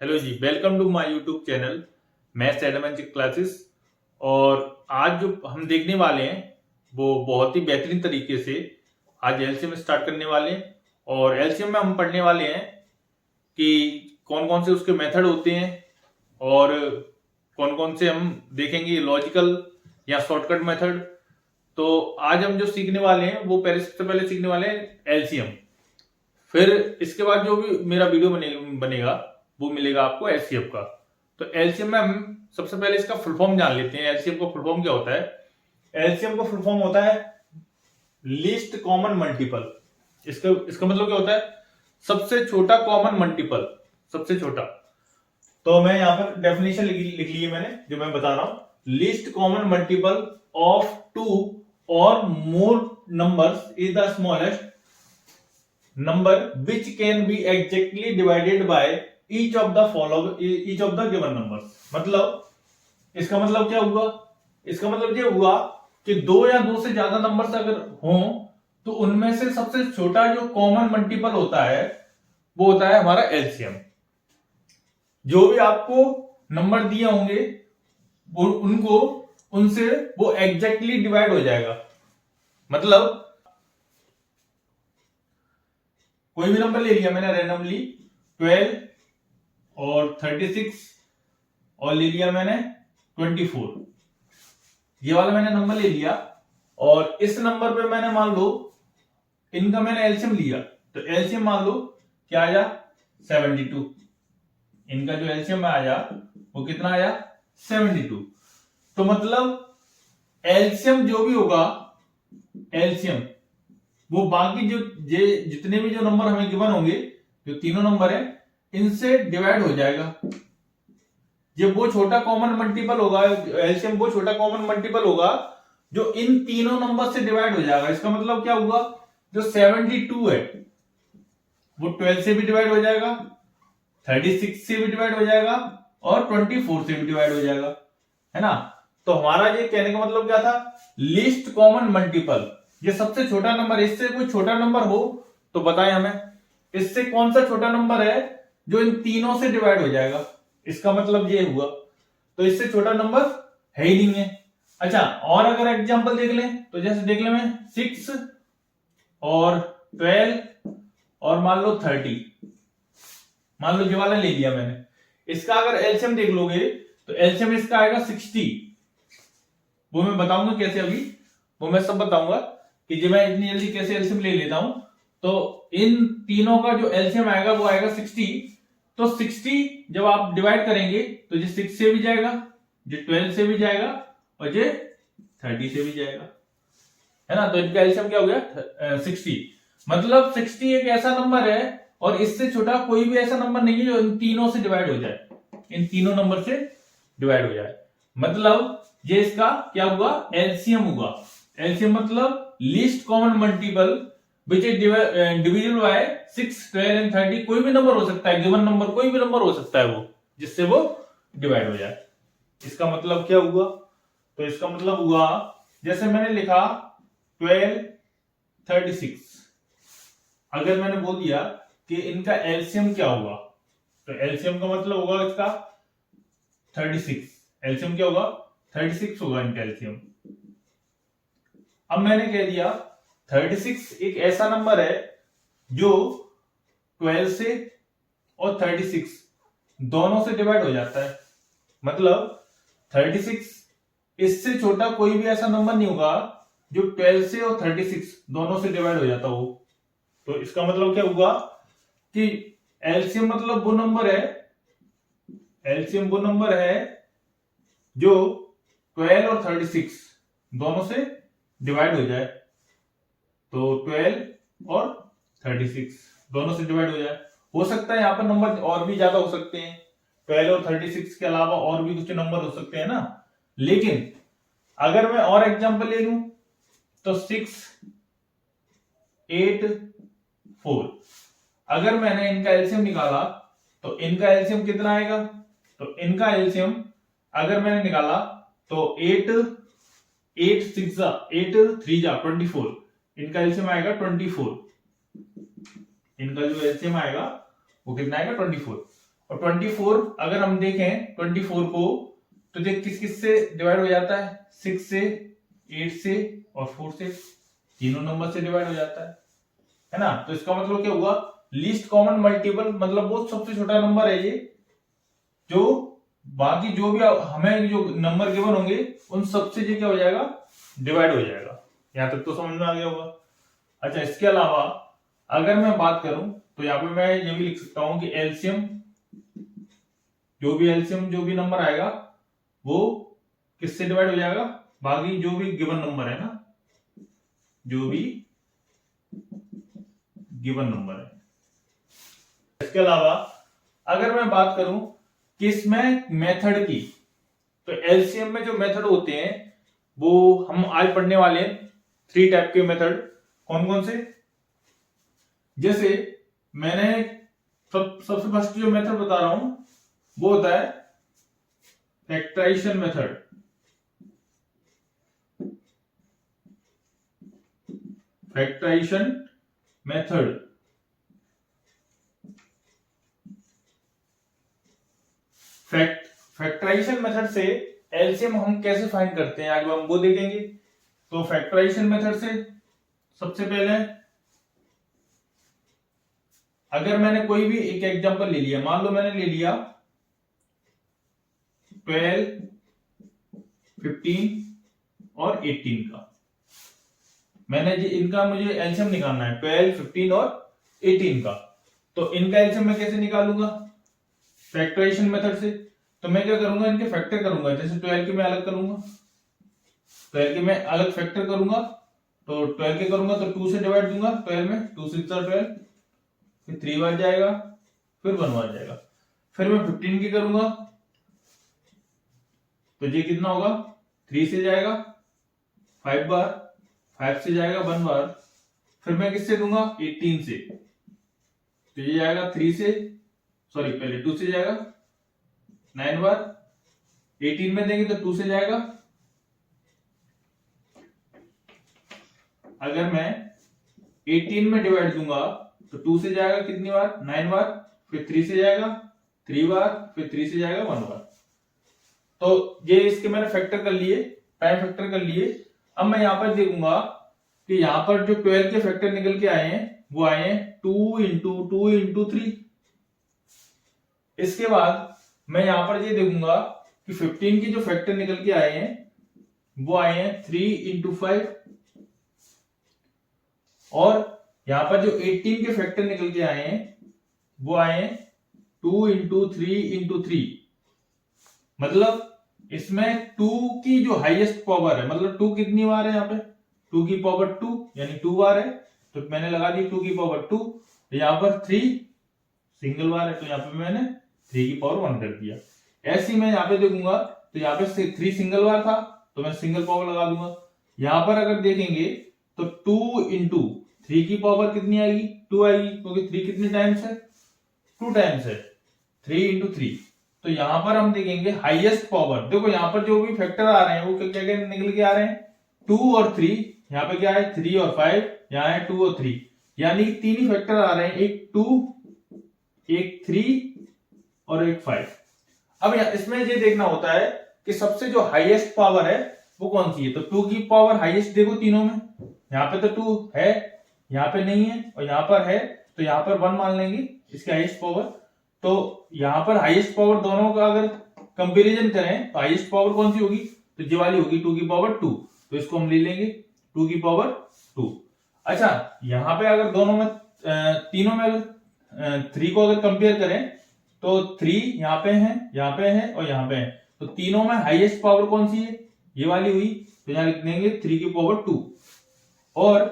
Hello ji, welcome to my YouTube channel maths advance classes. और आज जो हम देखने वाले हैं वो बहुत ही बेहतरीन तरीके से आज एलसीएम स्टार्ट करने वाले हैं। और एलसीएम में हम पढ़ने वाले हैं कि कौन कौन से उसके मेथड होते हैं और कौन कौन से हम देखेंगे लॉजिकल या शॉर्टकट मेथड। तो आज हम जो सीखने वाले हैं वो सबसे पहले सीखने वाले हैं एलसीएम। फिर इसके बाद जो भी मेरा वीडियो बनेगा वो मिलेगा आपको एचसीएफ का। तो एलसीएम में हम सबसे पहले इसका फुल फॉर्म जान लेते हैं। एलसीएम का फुल फॉर्म क्या होता है? एलसीएम का फुल फॉर्म होता है लीस्ट कॉमन मल्टीपल। इसका मतलब क्या होता है? सबसे छोटा कॉमन मल्टीपल, सबसे छोटा। तो मैं यहां पर डेफिनेशन लिख ली है मैंने, जो मैं बता रहा हूं। Least common multiple of two और more numbers is the smallest number which can be exactly divided by each of the given numbers। मतलब इसका मतलब क्या हुआ? इसका मतलब ये हुआ कि दो या दो से ज्यादा नंबर्स अगर हों तो उनमें से सबसे छोटा जो कॉमन मल्टीपल होता है वो होता है हमारा एलसीएम। जो भी आपको नंबर दिए होंगे उनको उनसे वो एग्जैक्टली डिवाइड हो जाएगा। मतलब कोई भी नंबर ले लिया मैंने रैंडमली 12 और 36 और ले लिया मैंने 24। ये वाला मैंने नंबर ले लिया और इस नंबर पे मैंने मान लो इनका मैंने एलसीएम लिया। तो एलसीएम मान लो क्या आया? 72। इनका जो एलसीएम आया वो कितना आया? 72। तो मतलब एलसीएम जो भी होगा, एलसीएम वो बाकी जो जितने भी जो नंबर हमें गिवन होंगे, जो तीनों नंबर है, इनसे डिवाइड हो जाएगा। जब वो छोटा कॉमन मल्टीपल होगा, एलसीएम वो छोटा कॉमन मल्टीपल होगा जो इन तीनों नंबर से डिवाइड हो जाएगा। इसका मतलब क्या हुआ? जो 72 है वो 12 से भी डिवाइड हो जाएगा, 36 से भी डिवाइड हो जाएगा और 24 से भी डिवाइड हो जाएगा, है ना। तो हमारा ये कहने का मतलब क्या था? लीस्ट कॉमन मल्टीपल, ये सबसे छोटा नंबर। इससे कोई छोटा नंबर हो तो बताएं हमें, इससे कौन सा छोटा नंबर है जो इन तीनों से डिवाइड हो जाएगा। इसका मतलब ये हुआ। तो इससे छोटा नंबर है ही नहीं है। अच्छा, और अगर एग्जांपल देख लें तो जैसे देख लें मैं 6 और 12 और मान लो 30, मान लो ये वाला ले लिया मैंने। इसका अगर एलसीएम देख लोगे तो एलसीएम इसका आएगा 60। वो मैं बताऊंगा कैसे, अभी वो मैं सब बताऊंगा कि जब मैं इतनी जल्दी कैसे एलसीएम ले लेता हूं। तो इन तीनों का जो एलसीएम आएगा वो आएगा 60। तो 60 जब आप डिवाइड करेंगे तो ये 6 से भी जाएगा, ये 12 से भी जाएगा और ये 30 से भी जाएगा, है ना। तो इनका एलसीएम क्या हो गया? 60। मतलब 60 एक ऐसा नंबर है और इससे छोटा कोई भी ऐसा नंबर नहीं है जो इन तीनों से डिवाइड हो जाए, इन तीनों नंबर से डिवाइड हो जाए। मतलब ये इसका क्या हुआ? एलसीएम हुआ। एलसीएम मतलब least common multiple which is divisible by 6, 12 and 30। कोई भी नंबर हो सकता है, गिवन नंबर कोई भी नंबर हो सकता है वो, जिससे वो डिवाइड हो जाए। इसका मतलब क्या हुआ? तो इसका मतलब हुआ जैसे मैंने लिखा 12, 36। अगर मैंने बोल दिया कि इनका एलसीएम क्या हुआ, तो एलसीएम का मतलब होगा इसका 36। एलसीएम क्या होगा? 36 होगा इनका एलसीएम। अब मैंने कह दिया 36 एक ऐसा नंबर है जो 12 से और 36 दोनों से डिवाइड हो जाता है। मतलब 36 इससे छोटा कोई भी ऐसा नंबर नहीं होगा जो 12 से और 36 दोनों से डिवाइड हो जाता हो। तो इसका मतलब क्या हुआ कि एलसीएम मतलब वो नंबर है, एलसीएम वो नंबर है जो 12 और 36 दोनों से डिवाइड हो जाए। तो 12 और 36 दोनों से डिवाइड हो जाए। हो सकता है यहां पर नंबर और भी ज्यादा हो सकते हैं, 12 और 36 के अलावा और भी कुछ नंबर हो सकते हैं ना। लेकिन अगर मैं और एग्जांपल ले लूं तो 6, 8, 4। अगर मैंने इनका एलसीएम निकाला तो इनका एलसीएम कितना आएगा? तो इनका एलसीएम अगर मैंने निकाला तो 8 6 8 3 24। इनका एलसीएम आएगा 24। इनका जो एलसीएम आएगा वो कितना आएगा? 24। और 24 अगर हम देखें 24 को तो देख किस किस से डिवाइड हो जाता है, 6 से, 8 से और 4 से, तीनों नंबर से डिवाइड हो जाता है ना। तो इसका मतलब क्या हुआ, लीस्ट कॉमन मल्टीपल, मतलब वो सबसे छोटा नंबर है ये, जो बाकी जो भी हमें जो नंबर गिवन होंगे उन सबसे ये क्या हो जाएगा, डिवाइड हो जाएगा। यहां तक तो समझ में आ गया होगा। अच्छा, इसके अलावा अगर मैं बात करूं तो यहाँ पे मैं ये भी लिख सकता हूं कि एलसीएम, जो भी नंबर आएगा वो किससे डिवाइड हो जाएगा, बाकी जो भी गिवन नंबर है ना, जो भी गिवन नंबर है। इसके अलावा अगर मैं बात करूं कि इसमें मेथड की, तो एलसीएम में जो मेथड होते हैं वो हम आज पढ़ने वाले हैं। 3 टाइप के मेथड, कौन कौन से, जैसे मैंने सबसे फर्स्ट जो मेथड बता रहा हूं वो होता है factorisation method. Factorisation method, factorisation method से एलसीएम हम कैसे फाइंड करते हैं आज हम वो देखेंगे। तो फैक्टराइजेशन मेथड से सबसे पहले अगर मैंने कोई भी एक एग्जांपल ले लिया, मान लो मैंने ले लिया 12, 15 और 18 का, मैंने इनका मुझे एलसीएम निकालना है 12, 15 और 18 का। तो इनका एलसीएम मैं कैसे निकालूंगा, फैक्टराइजेशन मेथड से। तो मैं क्या करूंगा, इनके फैक्टर करूंगा। जैसे 12 के मैं अलग करूंगा, 12 के मैं अलग फैक्टर करूंगा, तो 12 के करूंगा तो 2 से डिवाइड दूंगा, 12 में 2 6 12, फिर 3 बार जाएगा, फिर 1 बार जाएगा। फिर मैं 15 की करूंगा तो ये कितना होगा, 3 से जाएगा 5 बार, 5 से जाएगा 1 बार। फिर मैं किससे दूंगा, 18 से, तो ये जाएगा 3 से, सॉरी पहले 2 से जाएगा 9 बार, 18 में देंगे तो 2 से जाएगा। अगर मैं 18 में डिवाइड दूंगा तो 2 से जाएगा कितनी बार, 9 बार, फिर 3 से जाएगा 3 बार, फिर 3 से जाएगा 1 बार। तो ये इसके मैंने फैक्टर कर लिए, टाइम फैक्टर कर लिए। अब मैं यहां पर देखूंगा कि यहां पर जो 12 के फैक्टर निकल के आए हैं वो आए हैं 2 इंटू 2 इंटू 3। इसके बाद मैं यहां पर ये देखूंगा कि 15 के जो फैक्टर निकल के आए हैं वो आए हैं 3 इंटू 5, और यहां पर जो 18 के फैक्टर निकल के आए हैं वो आए हैं 2 इंटू 3 इंटू 3। मतलब इसमें 2 की जो हाईएस्ट पावर है, मतलब 2 कितनी बार है यहाँ पे, 2 की पावर 2 यानी 2 बार है, तो मैंने लगा दी 2 की पावर 2। यहाँ पर 3 सिंगल बार है तो यहाँ पे मैंने 3 की पावर 1 कर दिया। ऐसे ही मैं यहाँ पे देखूंगा तो यहाँ पे 3 सिंगल बार था तो मैं सिंगल पावर लगा दूंगा। यहाँ पर अगर देखेंगे तो 2 इंटू 3 की पावर कितनी आएगी, 2 आएगी, क्योंकि 3 कितने टाइम्स है, 2 टाइम्स है, 3 इंटू 3। तो यहां पर हम देखेंगे हाईएस्ट पावर, देखो यहां पर जो भी फैक्टर आ रहे हैं वो क्या क्या निकल के आ रहे हैं, 2 और 3। यहाँ पे क्या है, 3 और 5, यहाँ है 2 और 3, यानी 3 ही फैक्टर आ रहे हैं, एक 2, एक 3 और एक 5। अब इसमें ये देखना होता है कि सबसे जो हाईएस्ट पावर है वो कौन सी है। तो 2 की पावर हाईएस्ट देखो तीनों में, यहाँ पे तो 2 है, यहाँ पे नहीं है, और यहाँ पर है, तो यहाँ पर 1 मान लेंगे इसकी हाईएस्ट पावर। तो यहां पर हाईएस्ट पावर दोनों का अगर कंपैरिजन करें तो हाईएस्ट पावर कौन सी होगी, तो ये वाली होगी 2 की पावर 2, तो इसको हम ले लेंगे 2 की पावर 2। अच्छा, यहां पे अगर दोनों में तीनों में अगर 3 को अगर कंपेयर करें तो 3 यहाँ पे है, यहाँ पे है और यहाँ पे है, तो तीनों में हाईएस्ट पावर कौन सी है, ये वाली हुई, तो यहाँ लिख देंगे 3 की पावर 2। और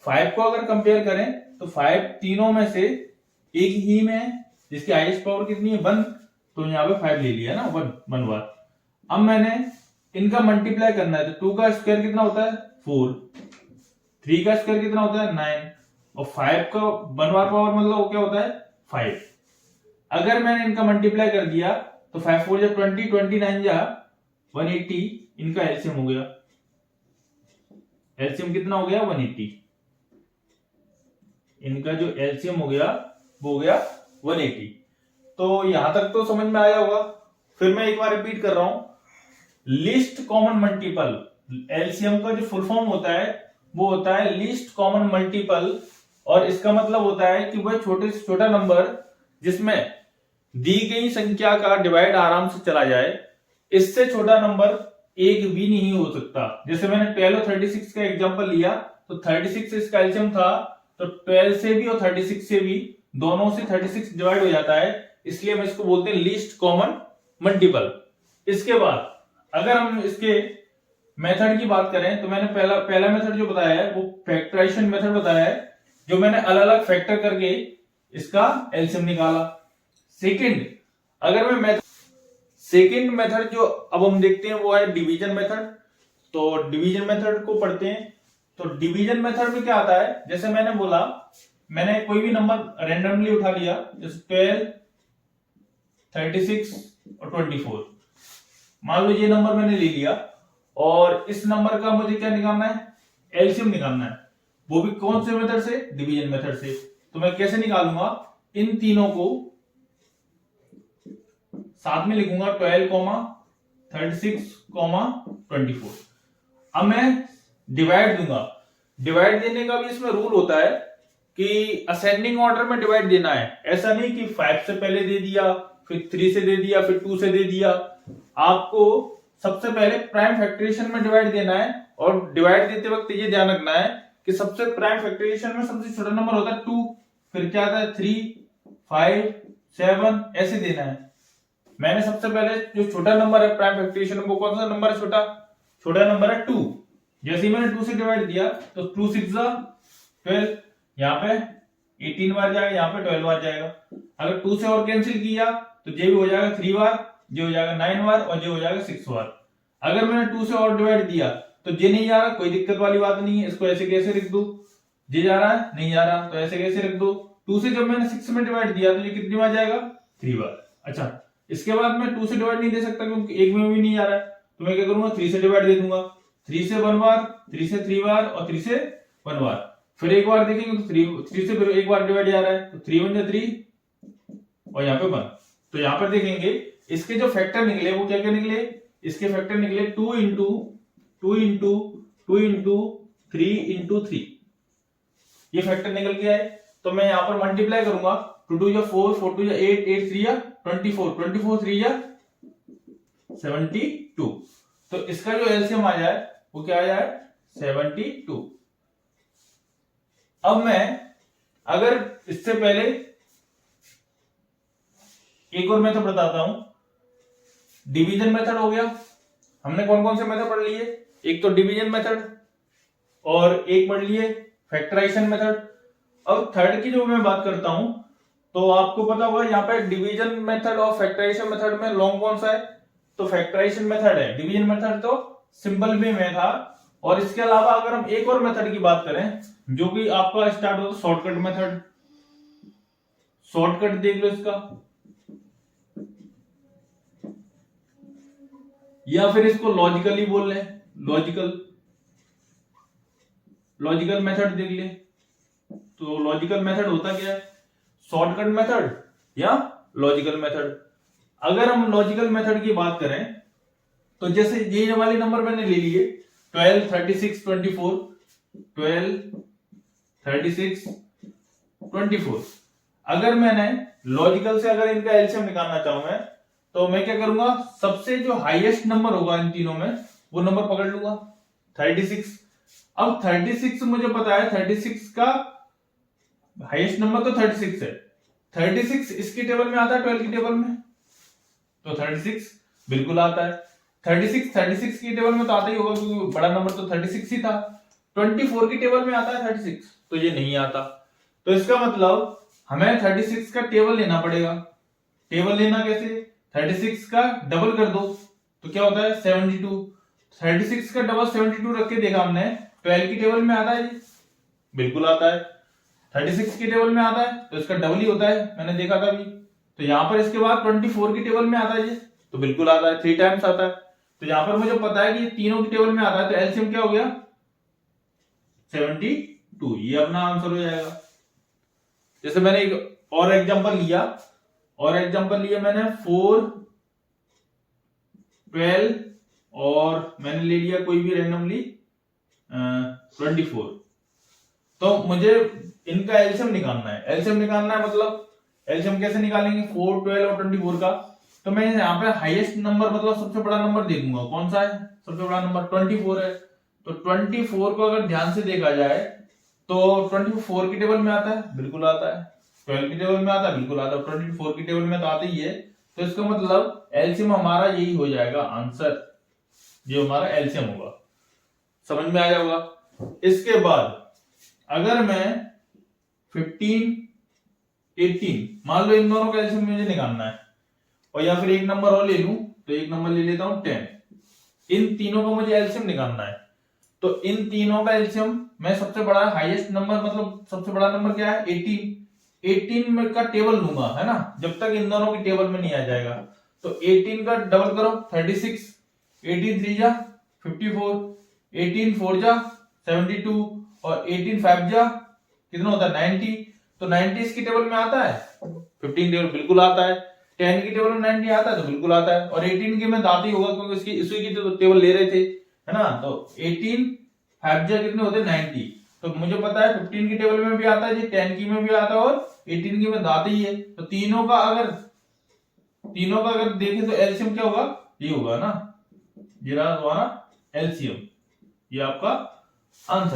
5 को अगर कंपेयर करें तो 5 तीनों में से एक ही में है जिसकी हाईएस्ट पावर कितनी है, 1, तो यहाँ पे 5 ले लिया ना, 1 बार। अब मैंने इनका मल्टीप्लाई करना है, तो 2 का स्क्वायर कितना होता है, 4, 3 का स्क्वायर कितना होता है, 9, और 5 का 1 बार पावर मतलब क्या होता है, 5। अगर मैंने इनका मल्टीप्लाई कर दिया तो 5 4 जा 20, 29 जा 180, इनका एलसीएम हो गया। एलसीएम कितना हो गया, 180। इनका जो एलसीएम हो गया वो हो गया 180। तो यहां तक तो समझ में आया होगा। फिर मैं एक बार रिपीट कर रहा हूं, लीस्ट कॉमन मल्टीपल, एलसीएम का जो फुल फॉर्म होता है वो होता है लीस्ट कॉमन मल्टीपल, और इसका मतलब होता है कि वह छोटे से छोटा नंबर जिसमें दी गई संख्या का डिवाइड आराम से चला जाए, इससे छोटा नंबर एक भी नहीं हो सकता। जैसे मैंने 12 और 36 का एग्जांपल लिया, तो 36 इसका एलसीएम था, तो 12 से भी और 36 से भी, दोनों से 36 डिवाइड हो जाता है, इसलिए हम इसको बोलते हैं लीस्ट कॉमन मल्टीपल। इसके बाद अगर हम इसके मेथड की बात करें, तो मैंने पहला मेथड जो बताया है वो फैक्टराइजेशन मेथड बताया है, जो मैंने अलग अलग फैक्टर करके इसका एलसीएम निकाला। सेकंड मेथड जो अब हम देखते हैं वो है डिवीजन मेथड। तो डिवीजन मेथड को पढ़ते हैं। तो डिवीजन मेथड में क्या आता है, जैसे मैंने बोला, मैंने कोई भी नंबर रैंडमली उठा लिया, जैसे 12, 36 और 24, मान लो ये नंबर मैंने ले लिया, और इस नंबर का मुझे क्या निकालना है, एलसीएम निकालना है, वो भी कौन से मेथड से, डिवीजन मेथड से। तो मैं कैसे निकालूंगा, इन तीनों को साथ में लिखूंगा, 12, 36, 24। अब मैं डिवाइड दूंगा। डिवाइड देने का भी इसमें रूल होता है कि असेंडिंग ऑर्डर में डिवाइड देना है। ऐसा नहीं कि 5 से पहले दे दिया, फिर 3 से दे दिया, फिर 2 से दे दिया। आपको सबसे पहले प्राइम फैक्टराइजेशन में डिवाइड देना है, और डिवाइड देते वक्त ये ध्यान रखना है कि सबसे प्राइम फैक्टराइजेशन में सबसे छोटा नंबर होता है 2, फिर क्या आता है 3, 5, 7, ऐसे देना है। मैंने सबसे पहले जो छोटा नंबर है प्राइम फैक्टराइजेशन, वो कौन सा नंबर है, छोटा नंबर है 2। जैसे ही मैंने 2 से डिवाइड दिया, तो 2 6 12, यहाँ पे 18 बार जाएगा, यहाँ पे 12 बार जाएगा। अगर 2 से और कैंसिल किया तो ये भी हो जाएगा 3 बार, ये हो जाएगा 9 बार, और ये हो जाएगा 6 बार। अगर मैंने 2 से और डिवाइड दिया तो ये नहीं जा रहा, कोई दिक्कत वाली बात नहीं है, इसको ऐसे कैसे लिख दो, ये जा रहा है, नहीं जा रहा, तो ऐसे कैसे रख दो। 2 से जब मैंने 6 में डिवाइड दिया तो ये कितनी बार जाएगा, 3 बार। अच्छा, इसके बाद मैं 2 से डिवाइड नहीं दे सकता क्योंकि एक में भी नहीं जा रहा है, तो मैं क्या करूंगा, 3 से डिवाइड दे दूंगा। 3 से 1 बार, 3 से 3 बार, और 3 से 1 बार। फिर एक बार देखेंगे तो 3 से फिर एक बार डिवाइड जा रहा है, तो 3 1 3, और यहाँ पे 1। तो यहाँ पर देखेंगे इसके जो फैक्टर निकले वो क्या क्या निकले, इसके फैक्टर निकले 2 इंटू 2 इंटू 2 इंटू 3 इंटू 3, ये फैक्टर निकल गया है। तो मैं यहाँ पर मल्टीप्लाई करूंगा, 2 2 4, 4 2 8, 8 3 24, 24 3 72। तो इसका जो एलसीएम आ जाए वो क्या आ जाए, 72। अब मैं अगर इससे पहले एक और मेथड बताता हूं। डिवीजन मेथड हो गया, हमने कौन कौन से मेथड पढ़ लिए, एक तो डिवीजन मेथड, और एक पढ़ लिए फैक्टराइजेशन मेथड। अब थर्ड की जो मैं बात करता हूं, तो आपको पता होगा यहाँ पे डिवीजन मेथड और फैक्टराइजेशन मेथड में लॉन्ग कौन सा है, तो फैक्टराइजेशन मेथड है। डिवीजन मेथड तो सिंपल वे में था। और इसके अलावा अगर हम एक और मेथड की बात करें, जो कि आपका स्टार्ट होता है शॉर्टकट मेथड। शॉर्टकट देख लो इसका, या फिर इसको लॉजिकली बोल ले, लॉजिकल मेथड देख ले। तो लॉजिकल मेथड होता क्या है, शॉर्टकट मेथड या लॉजिकल मेथड। अगर हम लॉजिकल मेथड की बात करें, तो जैसे ये वाले नंबर मैंने ले लिए 12, 36, 24, 12, 36, 24। अगर मैंने लॉजिकल से अगर इनका एलसीएम निकालना चाहूं मैं, तो मैं क्या करूंगा, सबसे जो हाईएस्ट नंबर होगा इन तीनों में वो नंबर पकड़ लूंगा, 36। अब 36 मुझे पता है, 36 का हाईएस्ट नंबर तो 36 है। 36 इसकी टेबल में आता है 12 की टेबल में, तो 36 बिल्कुल आता है। 36 की टेबल में तो आता ही होगा क्योंकि बड़ा नंबर तो 36 ही था। 24 की टेबल में आता है 36, तो ये नहीं आता। तो इसका मतलब हमें 36 का टेबल लेना पड़ेगा। टेबल लेना कैसे, 36 का डबल कर दो तो क्या होता है 72। 36 का डबल 72 रख के देखा हमने, 12 की टेबल में आता है, बिल्कुल आता है। 36 की टेबल में आता है तो इसका डबल ही होता है, मैंने देखा था अभी। तो यहां पर इसके बाद 24 की टेबल में आता है ये, तो बिल्कुल आता है, 3 टाइम्स आता है। तो यहां पर मुझे पता है कि ये तीनों की टेबल में आता है, तो एलसीएम क्या हो गया 72, ये अपना आंसर हो जाएगा। जैसे मैंने एक और एग्जांपल लिया और एग्जांपल लिए मैंने 4, 12 और मैंने ले लिया कोई भी रैंडमली 24। तो मुझे इनका एलसीएम निकालना है। एलसीएम निकालना है मतलब एलसीएम कैसे निकालेंगे? 4, 12 और 24 का। तो मैं यहाँ पे हाईएस्ट नंबर मतलब सबसे बड़ा नंबर देखूंगा। कौन सा है सबसे बड़ा नंबर? 24 है। तो 24 को अगर ध्यान से देखा जाए तो 24 की टेबल में आता है, बिल्कुल आता है। 12 की टेबल में आता है, बिल्कुल आता है। 24 की टेबल में तो आता ही है। तो इसका मतलब एलसीएम हमारा यही हो जाएगा आंसर, जो हमारा एलसीएम होगा। समझ में आया होगा। इसके बाद अगर मैं 15, 18 मान लो, इन दोनों का एलसीएम मुझे निकालना है, और या फिर एक नंबर और ले लूं, तो एक नंबर ले लेता हूं 10। इन तीनों का मुझे एलसीएम निकालना है। तो इन तीनों का एलसीएम मैं सबसे बड़ा हाईएस्ट नंबर मतलब सबसे बड़ा नंबर क्या है? 18 में का टेबल लूंगा, है ना, जब तक इन दोनों की टेबल में नहीं आ जाएगा। तो 18 का डबल करो 36, 18 3 जा 54, 18 4 जा 72 और 18 5 जा कितना होता है? 90। तो 90 इसकी टेबल में आता है, 15 टेबल बिल्कुल आता है, 10 की टेबल में 90 आता है तो बिल्कुल आता है, और 18 की में तो आता ही होगा क्योंकि इसकी इसी की तो टेबल ले रहे थे, है ना। तो 18 5 जा कितने होते हैं? 90। तो मुझे पता है 15 की टेबल में भी आता है जी, 10 की में भी आता है और 18 की में तो आता ही है। तो तीनों का अगर देखें तो एलसीएम क्या होगा? ये होगा ना, ये रहा हमारा एलसीएम, ये आपका आंसर।